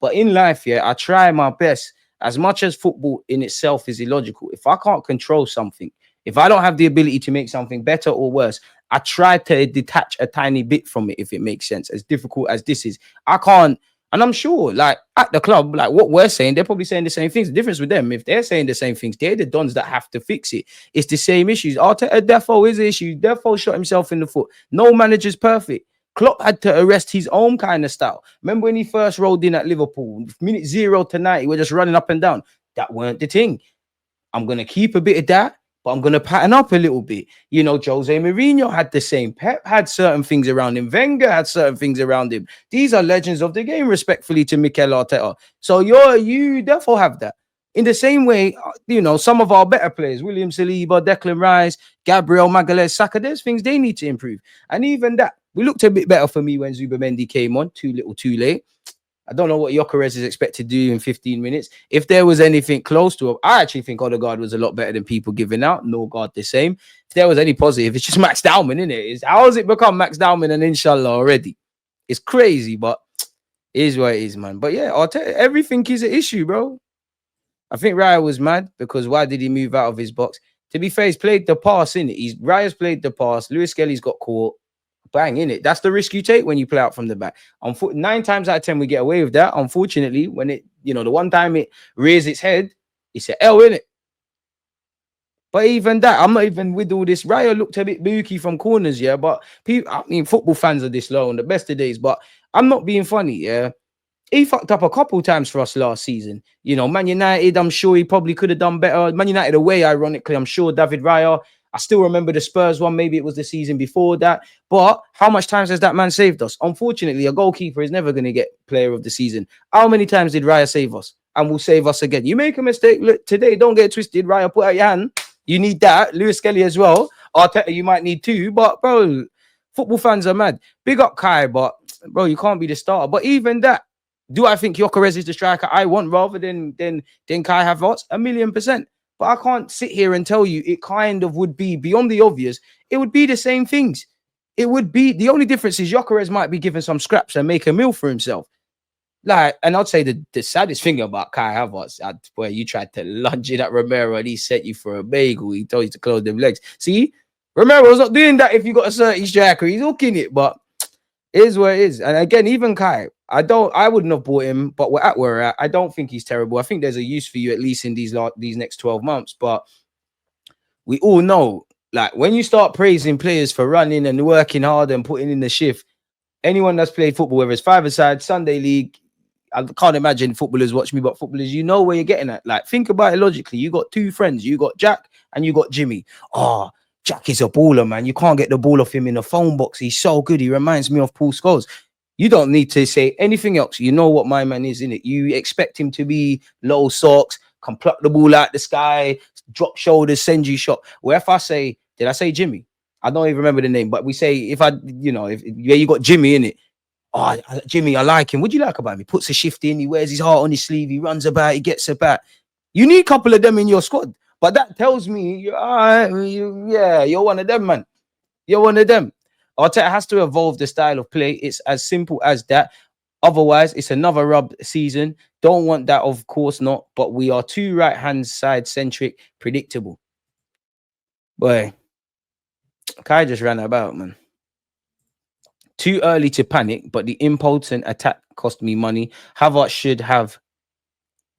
But in life, yeah, I try my best. As much as football in itself is illogical, if I can't control something, if I don't have the ability to make something better or worse, I try to detach a tiny bit from it, if it makes sense. As difficult as this is, I can't. And I'm sure, like at the club, like what we're saying, they're probably saying the same things. The difference with them, if they're saying the same things, they're the dons that have to fix it. It's the same issues. Arteta, Defo is the issue. Defo shot himself in the foot. No manager's perfect. Klopp had to arrest his own kind of style. Remember when he first rolled in at Liverpool, minute 0 to 90, we're just running up and down. That weren't the thing. I'm going to keep a bit of that, but I'm going to pattern up a little bit. You know, Jose Mourinho had the same. Pep had certain things around him. Wenger had certain things around him. These are legends of the game, respectfully to Mikel Arteta. So you therefore have that. In the same way, you know, some of our better players, William Saliba, Declan Rice, Gabriel Magalhaes, Saka, there's things they need to improve. And even that, we looked a bit better for me when Zubimendi came on, too little, too late. I don't know what Gyökeres is expected to do in 15 minutes. If there was anything close to it, I actually think Odegaard was a lot better than people giving out. Norgard the same. If there was any positive, it's just Max Dowman, isn't it? How has it become Max Dowman and Inshallah already? It's crazy, but it is what it is, man. But yeah, I'll tell you, everything is an issue, bro. I think Raya was mad because why did he move out of his box? To be fair, he's played the pass, innit? Raya's played the pass. Lewis Skelly's got caught. Bang, innit? That's the risk you take when you play out from the back. 9 times out of 10, we get away with that. Unfortunately, when it, you know, the one time it rears its head, it's an L, innit? But even that, I'm not even with all this. Raya looked a bit booky from corners, yeah. But people, I mean, football fans are this low on the best of days. But I'm not being funny, yeah. He fucked up a couple times for us last season. You know, Man United, I'm sure he probably could have done better. Man United away, ironically, I'm sure David Raya. I still remember the Spurs one. Maybe it was the season before that. But how much times has that man saved us? Unfortunately, a goalkeeper is never going to get player of the season. How many times did Raya save us? And will save us again. You make a mistake look, today, don't get twisted. Raya, put out your hand. You need that. Lewis Skelly as well. Arteta, you might need two. But, bro, football fans are mad. Big up Kai, but, bro, you can't be the starter. But even that, do I think Gyökeres is the striker I want rather than Kai Havertz? 1,000,000%. But I can't sit here and tell you it kind of would be beyond the obvious. It would be the same things. It would be the only difference is Gyökeres might be given some scraps and make a meal for himself. Like, and I'd say the saddest thing about Kai Havertz, where you tried to lunge it at Romero and he set you for a bagel. He told you to close them legs. See, Romero's not doing that if you got a certain striker. He's hooking it, but it is what it is. And again, even Kai, I wouldn't have bought him, but we're at where we're at. I don't think he's terrible. I think there's a use for you at least in these next 12 months. But we all know, like, when you start praising players for running and working hard and putting in the shift, anyone that's played football, whether it's five-a-side, Sunday league, I can't imagine footballers watch me, but footballers, you know where you're getting at. Like, think about it logically. You got two friends. You got Jack and you got Jimmy. Oh, Jack is a baller, man. You can't get the ball off him in a phone box. He's so good. He reminds me of Paul Scholes. You don't need to say anything else. You know what my man is, innit? You expect him to be low socks, can pluck the ball out the sky, drop shoulders, send you shot. Where if I say, did I say Jimmy? I don't even remember the name, but we say if you got Jimmy in it. Oh, Jimmy, I like him. What do you like about him? He puts a shift in, he wears his heart on his sleeve, he runs about, he gets about. You need a couple of them in your squad. But that tells me, you're one of them, man. You're one of them. Arteta has to evolve the style of play. It's as simple as that. Otherwise, it's another rub season. Don't want that, of course not. But we are too right-hand side centric, predictable. Boy, Kai just ran about, man. Too early to panic, but the impotent attack cost me money. Havertz should have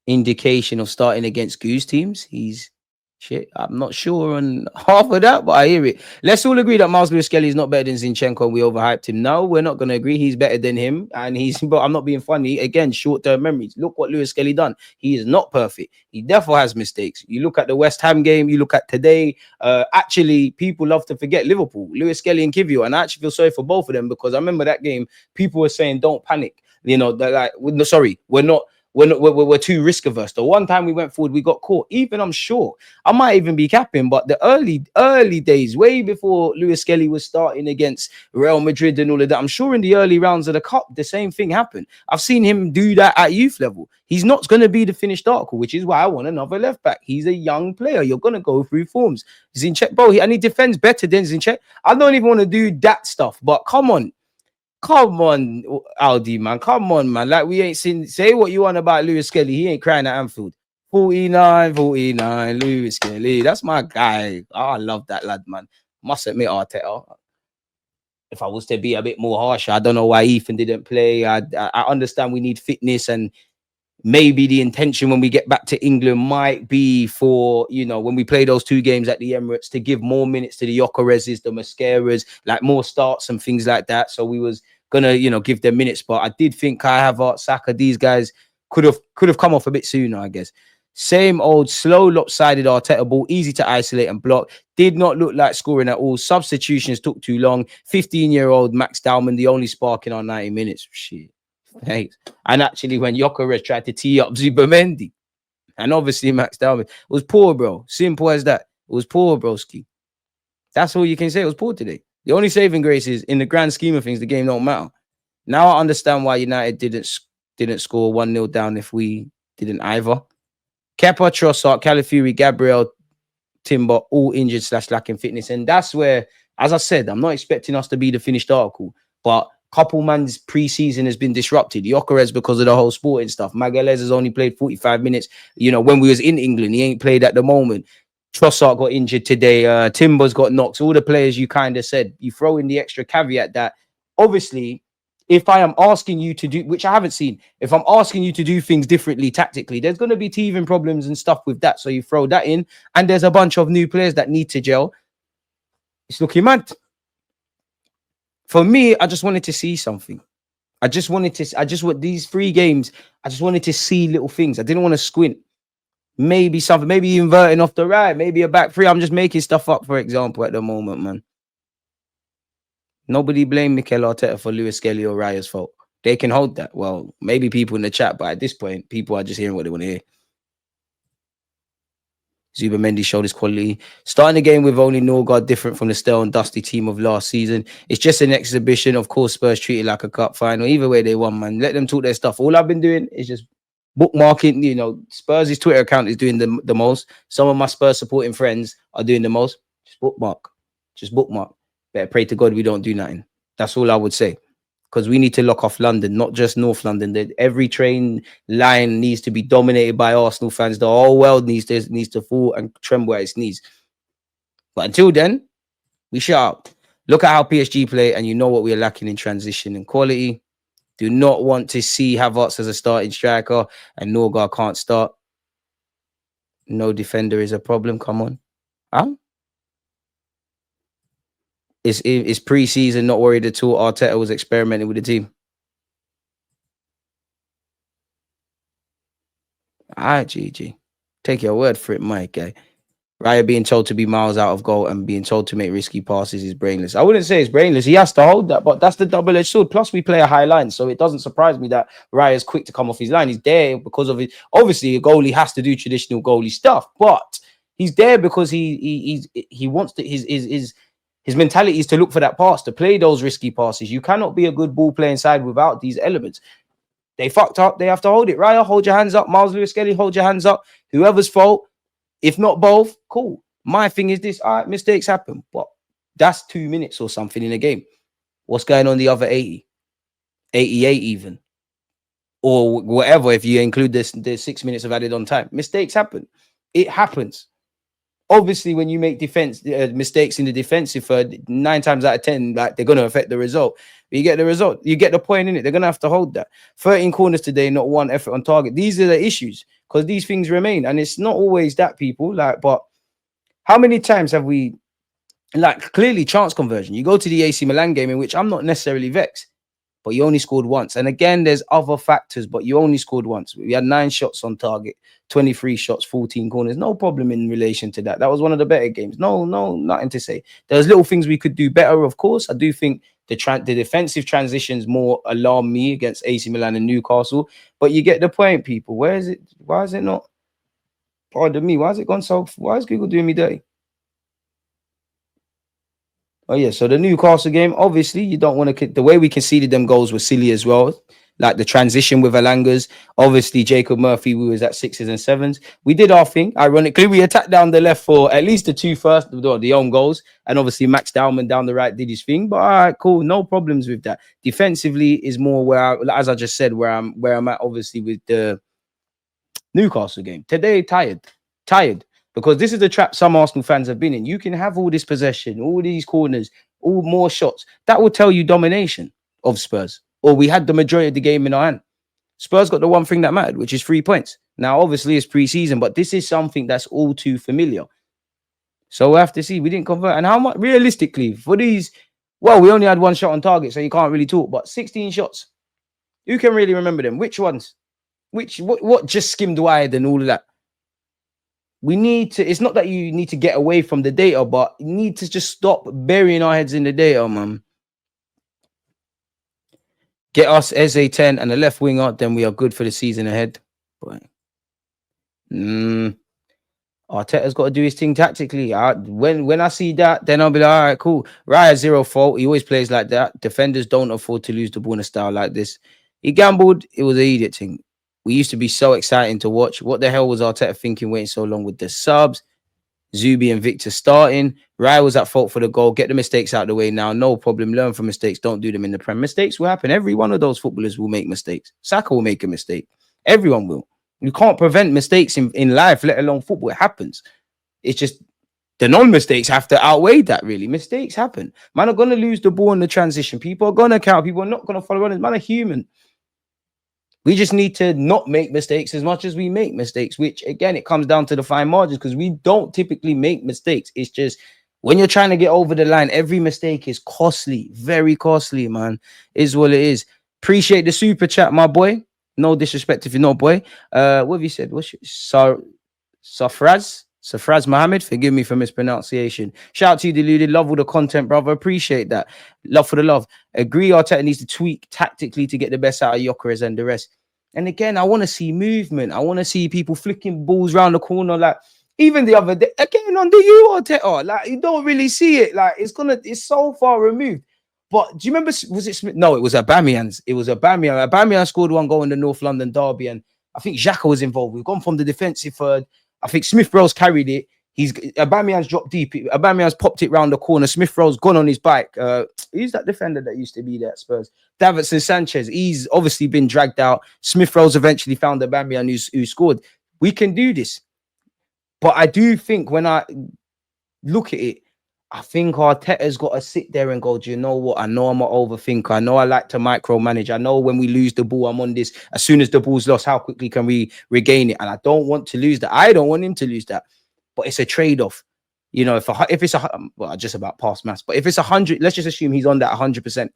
indication of starting against Goose teams. He's shit. I'm not sure on half of that, but I hear it. Let's all agree that Miles Lewis-Skelly is not better than Zinchenko and we overhyped him. No, we're not going to agree. He's better than him. And but I'm not being funny. Again, short-term memories. Look what Lewis-Skelly done. He is not perfect. He definitely has mistakes. You look at the West Ham game, you look at today. Actually, people love to forget Liverpool, Lewis-Skelly and Kivio. And I actually feel sorry for both of them because I remember that game, people were saying, don't panic. You know, we're too risk averse. The one time we went forward, we got caught. Even I'm sure I might even be capping, but the early days, way before Lewis Skelly was starting against Real Madrid and all of that, I'm sure in the early rounds of the cup, the same thing happened. I've seen him do that at youth level. He's not going to be the finished article, which is why I want another left back. He's a young player. You're going to go through forms. Zinchenko, bro, and he defends better than Zinchenko. I don't even want to do that stuff, but come on. Come on, Aldi, man. Come on, man. Like, we ain't seen. Say what you want about Lewis Kelly. He ain't crying at Anfield. 49, 49, Lewis Kelly. That's my guy. Oh, I love that lad, man. Must admit, Arteta. If I was to be a bit more harsh, I don't know why Ethan didn't play. I understand we need fitness, and maybe the intention when we get back to England might be for, when we play those 2 games at the Emirates, to give more minutes to the Yokerezes, the Mascaras, like more starts and things like that. So we was gonna, give them minutes. But I did think Kai Havertz, Saka, these guys could have come off a bit sooner, I guess. Same old slow, lopsided Arteta ball, easy to isolate and block. Did not look like scoring at all. Substitutions took too long. 15-year-old Max Dowman, the only spark in our 90 minutes. Shit. Thanks. And actually, when Gyökeres tried to tee up Zubamendi, and obviously Max Dowman, it was poor, bro. Simple as that. It was poor, broski. That's all you can say. It was poor today. The only saving grace is, in the grand scheme of things, the game don't matter. Now I understand why United didn't score 1-0 down if we didn't either. Kepa, Trossard, Calafiori, Gabriel, Timber, all injured / lacking fitness. And that's where, as I said, I'm not expecting us to be the finished article, but couple man's preseason has been disrupted. Gyökeres because of the whole sporting stuff. Magalhaes has only played 45 minutes. When we was in England, he ain't played at the moment. Trossard got injured today. Timber's got knocks. All the players you kind of said. You throw in the extra caveat that, obviously, if I am asking you to do, which I haven't seen, if I'm asking you to do things differently tactically, there's going to be teething problems and stuff with that. So you throw that in, and there's a bunch of new players that need to gel. It's looking mad. For me, I just wanted to see something. I just want these 3 games. I just wanted to see little things. I didn't want to squint. Maybe something, maybe inverting off the right, maybe a back 3. I'm just making stuff up, for example, at the moment, man. Nobody blame Mikel Arteta for Lewis Kelly or Raya's fault. They can hold that. Well, maybe people in the chat, but at this point, people are just hearing what they want to hear. Zubamendi showed his quality. Starting the game with only Norgard, different from the stale and dusty team of last season. It's just an exhibition. Of course, Spurs treated like a cup final. Either way, they won, man. Let them talk their stuff. All I've been doing is just bookmarking. Spurs' Twitter account is doing the most. Some of my Spurs supporting friends are doing the most. Just bookmark. Better pray to God we don't do nothing. That's all I would say. Because we need to lock off London, not just North London. Every train line needs to be dominated by Arsenal fans. The whole world needs to fall and tremble at its knees. But until then, we shut up. Look at how PSG play, and you know what we're lacking in transition and quality. Do not want to see Havertz as a starting striker, and Norgard can't start. No defender is a problem. Come on. Huh? Is preseason, not worried at all. Arteta was experimenting with the team. All right, GG. Take your word for it, Mike. Guy. Raya being told to be miles out of goal and being told to make risky passes is brainless. I wouldn't say it's brainless. He has to hold that, but that's the double-edged sword. Plus, we play a high line, so it doesn't surprise me that Raya's quick to come off his line. He's there because of it. Obviously, a goalie has to do traditional goalie stuff, but he's there because he wants to. His mentality is to look for that pass, to play those risky passes. You cannot be a good ball playing side without these elements. They fucked up. They have to hold it. Raya, hold your hands up. Miles Lewis Kelly, hold your hands up. Whoever's fault, if not both, cool. My thing is this. All right, mistakes happen, but that's 2 minutes or something in a game. What's going on the other 80? 88 even. Or whatever, if you include the 6 minutes of added on time. Mistakes happen. It happens. Obviously, when you make mistakes in the defensive third, 9 times out of 10, like, they're going to affect the result. But you get the result. You get the point in it. They're going to have to hold that. 13 corners today, not 1 effort on target. These are the issues, because these things remain. And it's not always that, people. But how many times have we, clearly chance conversion? You go to the AC Milan game, in which I'm not necessarily vexed, but you only scored once. And again, there's other factors, but you only scored once. We had 9 shots on target, 23 shots, 14 corners. No problem in relation to that. That was one of the better games. No, nothing to say. There's little things we could do better, of course. I do think the defensive transitions more alarm me against AC Milan and Newcastle. But you get the point, people. Where is it? Why is it not? Pardon me. Why has it gone so? Why is Google doing me dirty? Oh, yeah. So the Newcastle game, obviously, you don't want to. The way we conceded them goals was silly as well. like the transition with Alangas. Obviously, Jacob Murphy, we was at 6s and 7s. We did our thing. Ironically, we attacked down the left for at least the two first, the own goals. And obviously, Max Dowman down the right did his thing. But all right, cool. No problems with that. Defensively is more where, as I just said, where I'm at, obviously, with the Newcastle game. Today, tired. Because this is the trap some Arsenal fans have been in. You can have all this possession, all these corners, all more shots. That will tell you domination of Spurs. Or we had the majority of the game in our hand. Spurs got the one thing that mattered, which is 3 points. Now, obviously, it's pre-season, but this is something that's all too familiar. So we'll have to see. We didn't convert. And how much, realistically, for these, well, we only had one shot on target, so you can't really talk, but 16 shots. Who can really remember them? Which ones? What just skimmed wide and all of that? We need to, it's not that you need to get away from the data, but you need to just stop burying our heads in the data, man. Get us Eze 10 and a left winger, then we are good for the season ahead. But Arteta's got to do his thing tactically. When I see that, then I'll be like, all right, cool. Raya, zero fault. He always plays like that. Defenders don't afford to lose the ball in a style like this. He gambled. It was an idiot thing. We used to be so exciting to watch. What the hell was Arteta thinking waiting so long with the subs? Zubi and Victor starting. Raya was at fault for the goal. Get the mistakes out of the way now. No problem. Learn from mistakes. Don't do them in the Prem. Mistakes will happen. Every one of those footballers will make mistakes. Saka will make a mistake. Everyone will. You can't prevent mistakes in life, let alone football. It happens. It's just the non-mistakes have to outweigh that, really. Mistakes happen. Man are going to lose the ball in the transition. People are going to count. People are not going to follow on. Man are human. We just need to not make mistakes as much as we make mistakes, which, again, it comes down to the fine margins because we don't typically make mistakes. It's just when you're trying to get over the line, every mistake is costly, very costly, man. Is what it is. Appreciate the super chat, my boy. No disrespect if you're not, boy. What have you said? What's your Safraz Mohammed? Forgive me for mispronunciation. Shout out to you, Deluded. Love all the content, brother. Appreciate that. Love for the love. Agree Arteta needs to tweak tactically to get the best out of Gyökeres and the rest. And again, I want to see movement. I want to see people flicking balls around the corner. Like, even the other day, again, under you, Arteta, like, you don't really see it. Like, it's so far removed. But do you remember, was it Smith? No, it was Aubameyang's. It was Aubameyang. Aubameyang scored one goal in the North London derby, and I think Xhaka was involved. We've gone from the defensive third. I think Smith Rowe's carried it. Aubameyang's dropped deep. Aubameyang's popped it round the corner. Smith Rowe's gone on his bike. Who's that defender that used to be there at Spurs? Davinson Sanchez. He's obviously been dragged out. Smith Rowe's eventually found Aubameyang who scored. We can do this. But I do think when I look at it, I think Arteta's got to sit there and go, do you know what? I know I'm an overthinker. I know I like to micromanage. I know when we lose the ball, I'm on this. As soon as the ball's lost, how quickly can we regain it? And I don't want to lose that. I don't want him to lose that. But it's a trade-off. You know, if it's well, I just about past maths, but if it's 100, let's just assume he's on that 100%.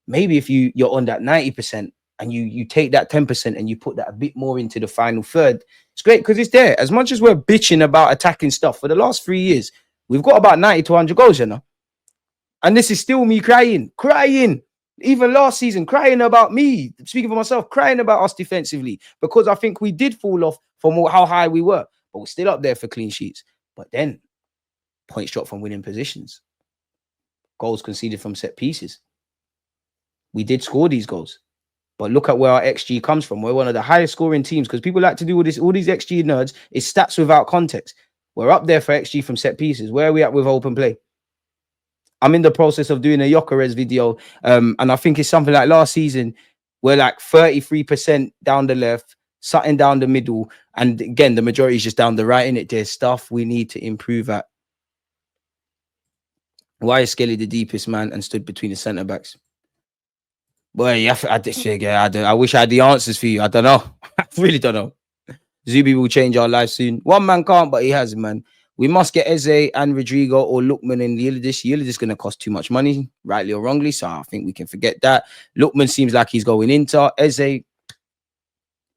Maybe if you're on that 90% and you take that 10% and you put that a bit more into the final third, it's great because it's there. As much as we're bitching about attacking stuff for the last 3 years, we've got about 90 to 100 goals, you know. And this is still me crying. Even last season, crying about me, speaking for myself, crying about us defensively because I think we did fall off from how high we were, but we're still up there for clean sheets. But then, points dropped from winning positions. Goals conceded from set pieces. We did score these goals. But look at where our XG comes from. We're one of the highest scoring teams because people like to do all these XG nerds. It's stats without context. We're up there for XG from set pieces. Where are we at with open play? I'm in the process of doing a Gyökeres video. And I think it's something like last season. We're like 33% down the left, something down the middle. And again, the majority is just down the right, innit? There's stuff we need to improve at. Why is Skelly the deepest man and stood between the centre-backs? Well, yeah, I wish I had the answers for you. I don't know. I really don't know. Zubi will change our lives soon. One man can't, but he has, man. We must get Eze and Rodrigo or Lookman in Yildiz. Yildiz is going to cost too much money, rightly or wrongly, so I think we can forget that. Lookman seems like he's going into Eze.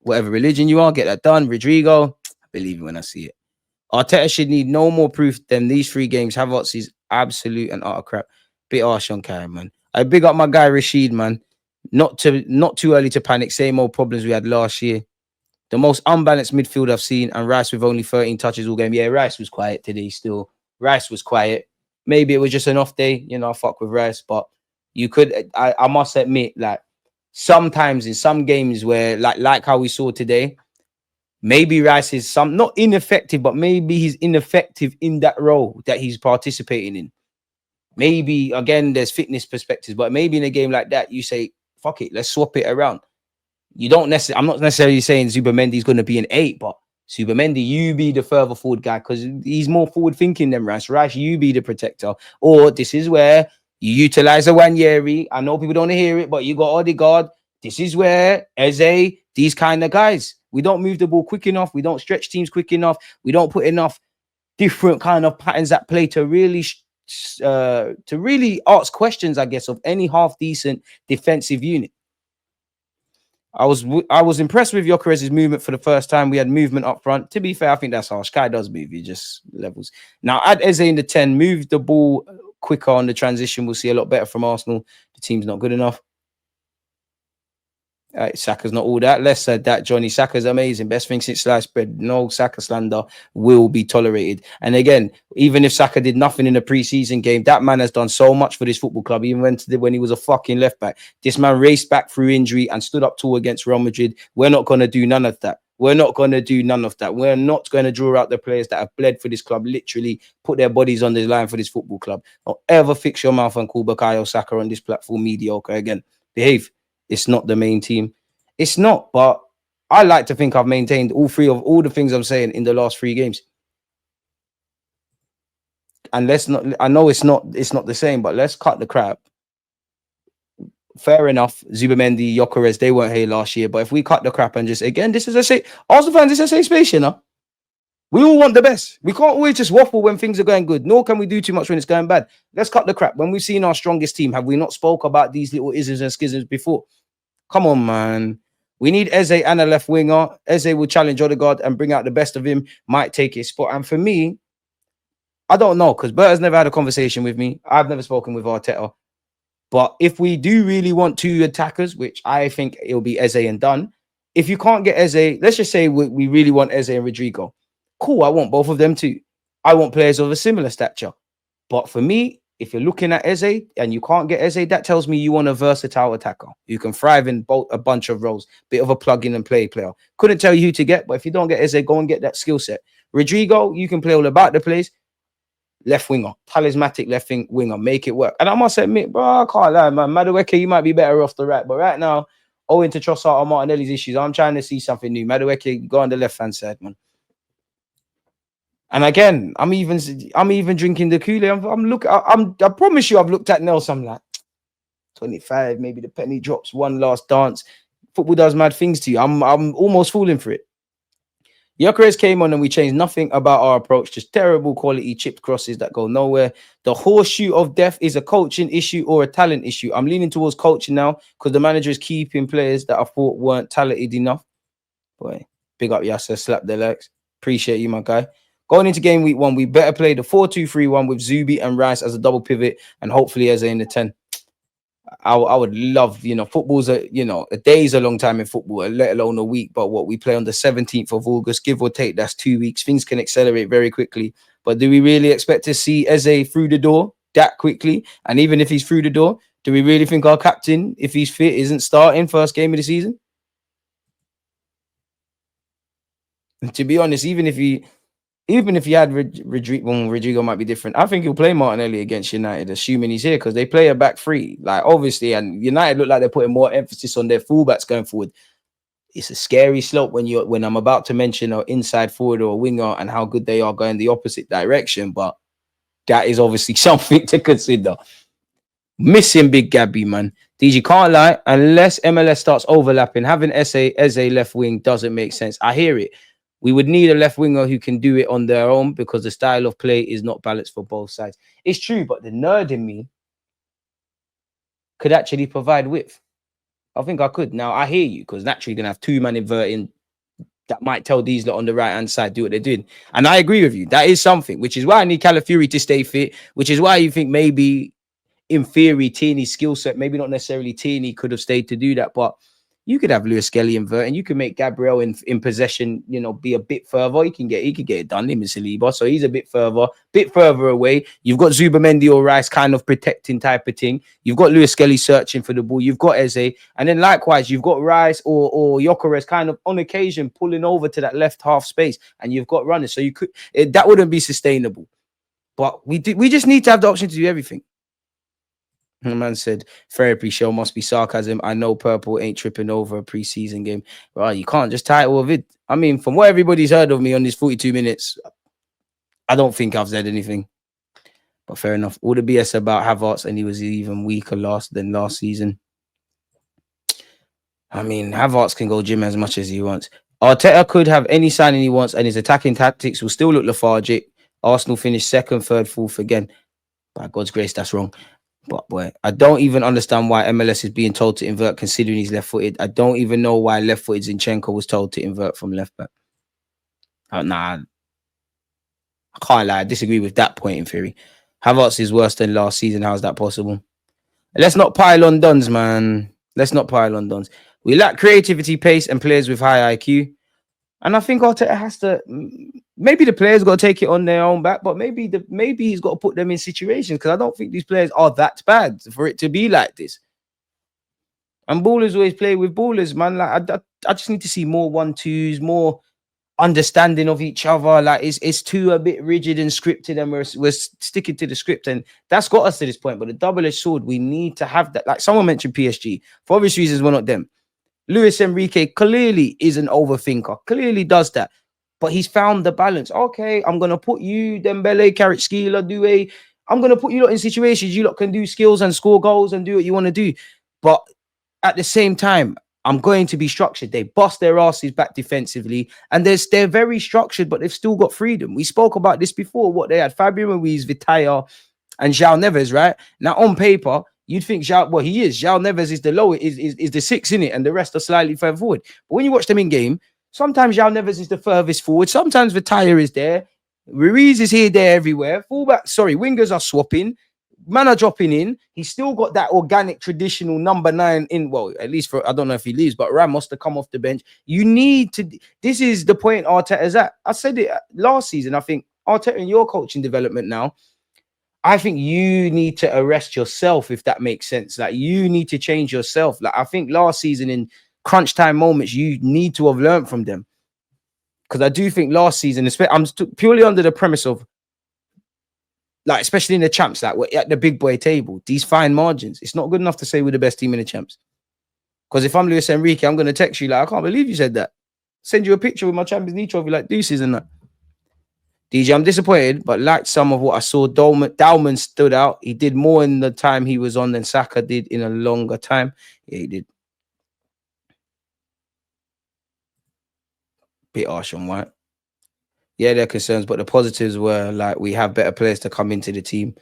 Whatever religion you are, get that done. Rodrigo, I believe it when I see it. Arteta should need no more proof than these 3 games. Havertz is absolute and utter crap. Bit harsh on Karen, man. I big up my guy Rashid, man. Not too early to panic. Same old problems we had last year. The most unbalanced midfield I've seen, and Rice with only 13 touches all game. Yeah, Rice was quiet today still. Rice was quiet. Maybe it was just an off day. You know, I fuck with Rice. But you could, I must admit, like, sometimes in some games where like how we saw today, maybe Rice is some not ineffective, but maybe he's ineffective in that role that he's participating in. Maybe again, there's fitness perspectives, but maybe in a game like that, you say, fuck it, let's swap it around. You don't necessarily, I'm not necessarily saying Zubamendi's going to be an 8, but Zubamendi, you be the further forward guy because he's more forward thinking than Rice. Rice, you be the protector. Or this is where you utilize a Wanyeri. I know people don't hear it, but you got Odegaard. This is where Eze, these kind of guys. We don't move the ball quick enough. We don't stretch teams quick enough. We don't put enough different kind of patterns at play to really ask questions, I guess, of any half decent defensive unit. I was impressed with Gyökeres's movement for the first time. We had movement up front. To be fair, I think that's harsh. Sky does move. He just levels. Now, add Eze in the 10. Move the ball quicker on the transition. We'll see a lot better from Arsenal. The team's not good enough. Saka's not all that. Less said that, Johnny. Saka's amazing. Best thing since sliced bread. No Saka slander will be tolerated. And again, even if Saka did nothing in the preseason game, that man has done so much for this football club. Even when he was a fucking left back, this man raced back through injury and stood up tall against Real Madrid. We're not going to do none of that. We're not going to do none of that. We're not going to draw out the players that have bled for this club, literally put their bodies on the line for this football club. Don't ever fix your mouth and call Bukayo Saka on this platform mediocre again. Behave. It's not the main team. It's not, but I like to think I've maintained all the things I'm saying in the last 3 games. And let's not, I know it's not the same, but let's cut the crap. Fair enough, Zubamendi, Gyökeres, they weren't here last year, but if we cut the crap and just, again, this is Arsenal fans, this is a safe space, you know? We all want the best. We can't always just waffle when things are going good, nor can we do too much when it's going bad. Let's cut the crap. When we've seen our strongest team, have we not spoke about these little isms and schisms before? Come on, man. We need Eze and a left winger. Eze will challenge Odegaard and bring out the best of him, might take his spot. And for me, I don't know, because Bert has never had a conversation with me. I've never spoken with Arteta. But if we do really want 2 attackers, which I think it'll be Eze and Dunn, if you can't get Eze, let's just say we really want Eze and Rodrigo. Cool, I want both of them too. I want players of a similar stature. But for me, if you're looking at Eze and you can't get Eze, that tells me you want a versatile attacker. You can thrive in a bunch of roles, bit of a plug-in and play player. Couldn't tell you who to get, but if you don't get Eze, go and get that skill set. Rodrigo, you can play all about the place. Left winger, talismanic left winger, make it work. And I must admit, bro, I can't lie, man. Madueke, you might be better off the right, but right now, owing to Trossard and Martinelli's issues, I'm trying to see something new. Madueke, go on the left-hand side, man. And again, I'm even drinking the Kool-Aid. I promise you, I've looked at Nelson. I'm like 25, maybe the penny drops, one last dance. Football does mad things to you. I'm almost falling for it. Gyökeres came on and we changed nothing about our approach, just terrible quality chipped crosses that go nowhere. The horseshoe of death is a coaching issue or a talent issue. I'm leaning towards coaching now because the manager is keeping players that I thought weren't talented enough. Boy, big up Yasser, slap their legs. Appreciate you, my guy. Going into game week 1, we better play the 4-2-3-1 with Zubi and Rice as a double pivot and hopefully Eze in the 10. I would love, football's a day is a long time in football, let alone a week. But what we play on the 17th of August, give or take, that's 2 weeks. Things can accelerate very quickly. But do we really expect to see Eze through the door that quickly? And even if he's through the door, do we really think our captain, if he's fit, isn't starting first game of the season? And to be honest, even if he had Rodrigo might be different. I think he'll play Martinelli against United, assuming he's here, because they play a back 3. Like, obviously, and United look like they're putting more emphasis on their fullbacks going forward. It's a scary slope when I'm about to mention an inside forward or a winger and how good they are going the opposite direction. But that is obviously something to consider. Missing Big Gabby, man. DG, can't lie, unless MLS starts overlapping, having Eze left wing doesn't make sense. I hear it. We would need a left winger who can do it on their own because the style of play is not balanced for both sides. It's true, but the nerd in me could actually provide width. I think I could. Now, I hear you, because naturally you're going to have 2-man inverting that might tell these lot on the right-hand side do what they're doing. And I agree with you. That is something, which is why I need Calafiori to stay fit, which is why you think maybe, in theory, Tierney's skill set, maybe not necessarily Tierney could have stayed to do that, but You could have Lewis Skelly invert, and you can make Gabriel in possession, you know, be a bit further. He could get it done, him and Saliba. So he's a bit further away. You've got Zubamendi or Rice kind of protecting type of thing. You've got Lewis Skelly searching for the ball. You've got Eze. And then likewise, you've got Rice or Gyökeres kind of on occasion pulling over to that left half space, and you've got runners. So that wouldn't be sustainable. But we just need to have the option to do everything. The man said, therapy show must be sarcasm. I know Purple ain't tripping over a preseason game. Well, you can't just title of it. I mean, from what everybody's heard of me on this 42 minutes, I don't think I've said anything. But fair enough. All the BS about Havertz, and he was even weaker than last season. I mean, Havertz can go gym as much as he wants. Arteta could have any signing he wants, and his attacking tactics will still look lethargic. Arsenal finished second, third, fourth again. By God's grace, that's wrong. But boy, I don't even understand why MLS is being told to invert considering he's left-footed. I don't even know why left-footed Zinchenko was told to invert from left back. Nah, I can't lie. I disagree with that point in theory. Havertz is worse than last season. How's that possible? Let's not pile on Dons, man. Let's not pile on Dons. We lack creativity, pace, and players with high IQ. And I think Arteta has to, maybe the players got to take it on their own back, but maybe he's got to put them in situations, because I don't think these players are that bad for it to be like this. And ballers always play with ballers, man. Like I just need to see more 1-2s, more understanding of each other. Like it's too a bit rigid and scripted, and we're sticking to the script, and that's got us to this point. But the double-edged sword, we need to have that. Like someone mentioned PSG. For obvious reasons, we're not them. Luis Enrique clearly is an overthinker, clearly does that, but he's found the balance. Okay, I'm going to put you, Dembele, Kvaratskhelia, Doué, I'm going to put you lot in situations you lot can do skills and score goals and do what you want to do. But at the same time, I'm going to be structured. They bust their asses back defensively, and they're very structured, but they've still got freedom. We spoke about this before, what they had, Fabio Ruiz, Vitaya, and João Neves, right? Now, on paper, you'd think he is. João Neves is the lowest, is the 6 in it, and the rest are slightly further forward. But when you watch them in game, sometimes João Neves is the furthest forward. Sometimes Vitaya is there. Ruiz is here, there, everywhere. Wingers are swapping. Man are dropping in. He's still got that organic, traditional number 9 in. Well, at least I don't know if he leaves, but Ramos to come off the bench. You need to. This is the point Arteta's at. I said it last season. I think Arteta in your coaching development now, I think you need to arrest yourself, if that makes sense. Like, you need to change yourself. Like, I think last season in crunch time moments, you need to have learned from them. Because I do think last season, I'm purely under the premise of, like, especially in the champs, like we're at the big boy table, these fine margins. It's not good enough to say we're the best team in the champs. Because if I'm Luis Enrique, I'm going to text you like, I can't believe you said that. Send you a picture with my Champions League trophy, like deuces and that. DJ, I'm disappointed, but like some of what I saw, Dalman stood out. He did more in the time he was on than Saka did in a longer time. Yeah, he did. Bit harsh on White. Yeah, there are concerns, but the positives were like we have better players to come into the team.